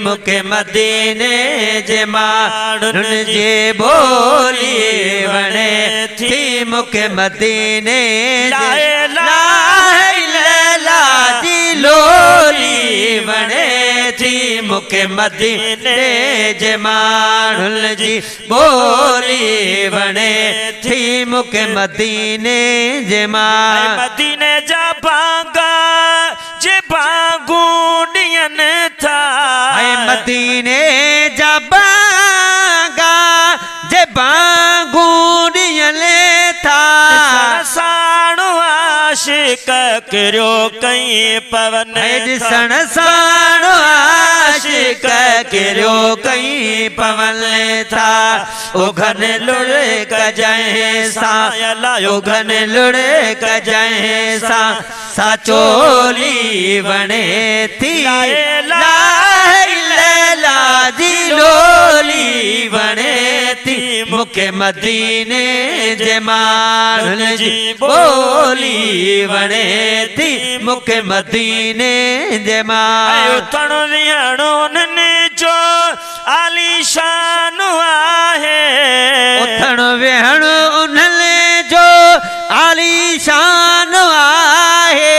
मुके मदीने जे माण्हुनि जे बोली वणे थी मुके मदीने जे ला इलाहा जी लोली वणे थी मुके मदीने जे माण्हुनि जी बोली वणे थी मुके मदीने जे मदीने जा बागा जे बागुड़ियन था मदीने जा बागा जे बागुड़ियन था साणु आशिक करियो कई पवन ॾिसण साणु आशिक करियो कई पवन था उघन लुड़ कजहि सां उघन लुड़ कजहि सां चोली वणे थी लैला जी लोली वणे थी मुके मदीने जे माण्हुनि जी बोली वणे थी मुके मदीने जे उथण विहण उन्हनि जो आलीशान आहे उथण विहण उन्हनि जो आलीशान आहे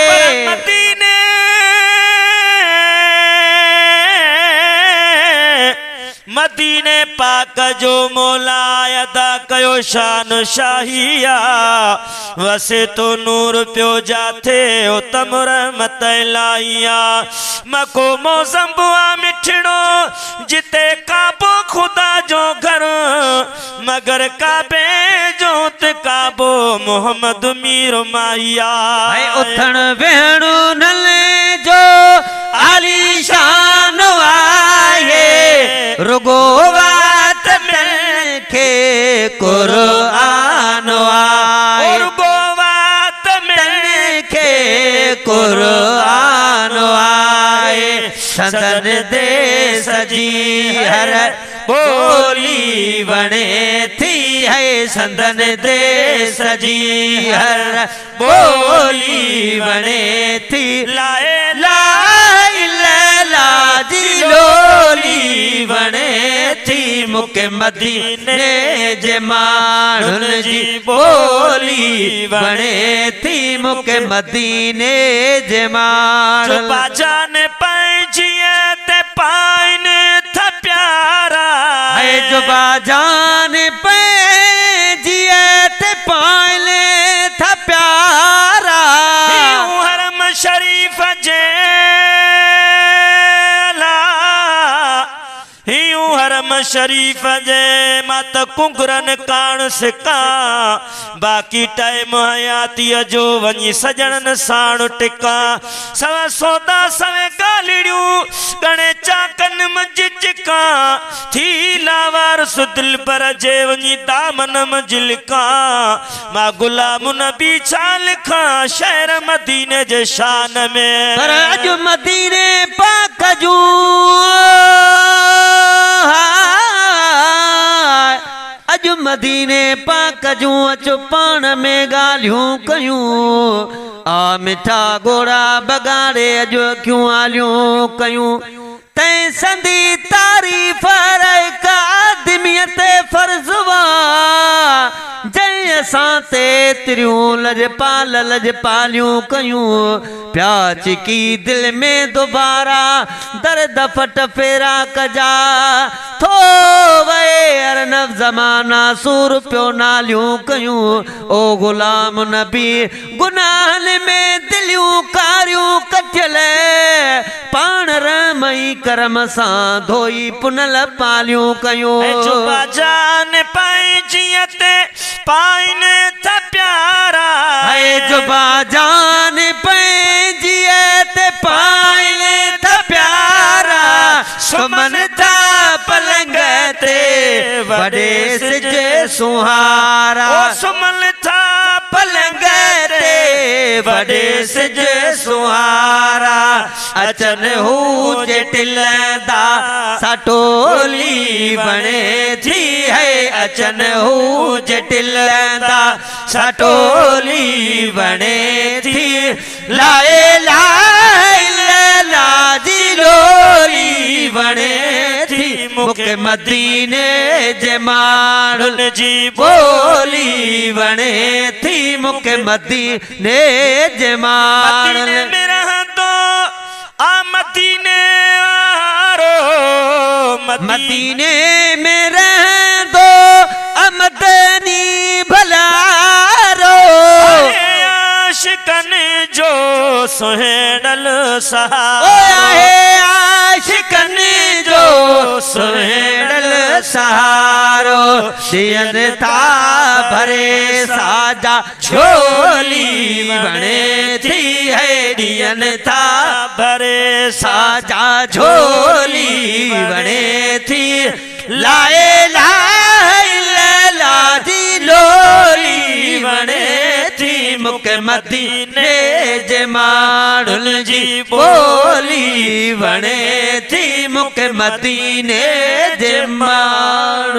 मदीने पाक जो मौला अदा कयो शान शाहिया वसे तो नूर पियो जाथे ओ तम रहमत लाइया मको मौजंबुआ मिठड़ो जिते काबो खुदा जो घर मगर काबे जो त काबो मोहम्मद मीर माहिया उथण वेहण नले जो आलीशान आहे रुगो वात में के कुरान आए रुगो वात में के कुरान आए सदन दे सजी हर बोली वणे थी है संदन दे सजी हर बोली वणे थी लाए लैला जी लोली वणे थी मुके मदीने जे माण्हुनि जी बोली वणे थी मुके मदीने जे माण्हुनि बाजान पंहिंजीअ ते पाइन था प्यारा जो बाजान पंहिंजीअ ते पाइन था प्यारा हरम शरीफ जे हरम शरीफ जे मत कुंगरन कान सिका बाकी टाइम हयाती जो वनी सजणन साण टिका सवे सौदा सवे गालिड़ियूं गणे चाकन मज चिका थी लावार सुदिल पर जे वनी दामन मजलिका मा गुलाम नबी छा लिखा शहर मदीने जे शान में पर अज मदीने पाक जूं अज मदीने पाक जूं अचो पाण में ॻाल्हियूं कयूं आ मिठा गोड़ा बगाड़े अॼु क्यों आलियूं कयूं तैं संदी तारीफ़ आदमियत फर्ज़वा जंहिं असां ते तिरियूं लजपाल लजपालियूं कयूं प्या चिकी दिल में दोबारा दर्द फट फेरा कजा थो वे अरनब ज़माना सूर पियो नालियूं कयूं ओ गुलाम नबी गुनाहन में दिलियूं कारियूं कटियल पाण रमई करम सां धोई पुनल पालियूं कयूं जान पंहिंजीअ ते पाइन था प्यारा जो बाजान पंहिंजीअ ते पाइन था प्यारा सुमन था पलंग ते वॾे सिज सुहारा सुमन था पलंग ते वॾे सिज सुहारा अचन हू जे टिलंदा सटोली बणे थी है अचन हू जे टिलंदा सटोली बणे थी लाए लाए ला जी लो लोली वणे थी मुके मदीने जे माण्हुनि जी बोली वणे थी मुके मदीने जे माण्हुनि में रहंदो आ मदीने वारो मदीने में रहंदो अमदनी भलारो आशिकन जो सुहेड़ल सहारो आहे आशिकन जो सुहेड़ल सहारो दियन था भरे साजा झोली बने थी है दियन था भरे साजा झोली बने थी लाए लाजी लोली बने थी मुके मदीने जे माण्हुनि जी बोली बने थी मुके मदीने जे माण्हुनि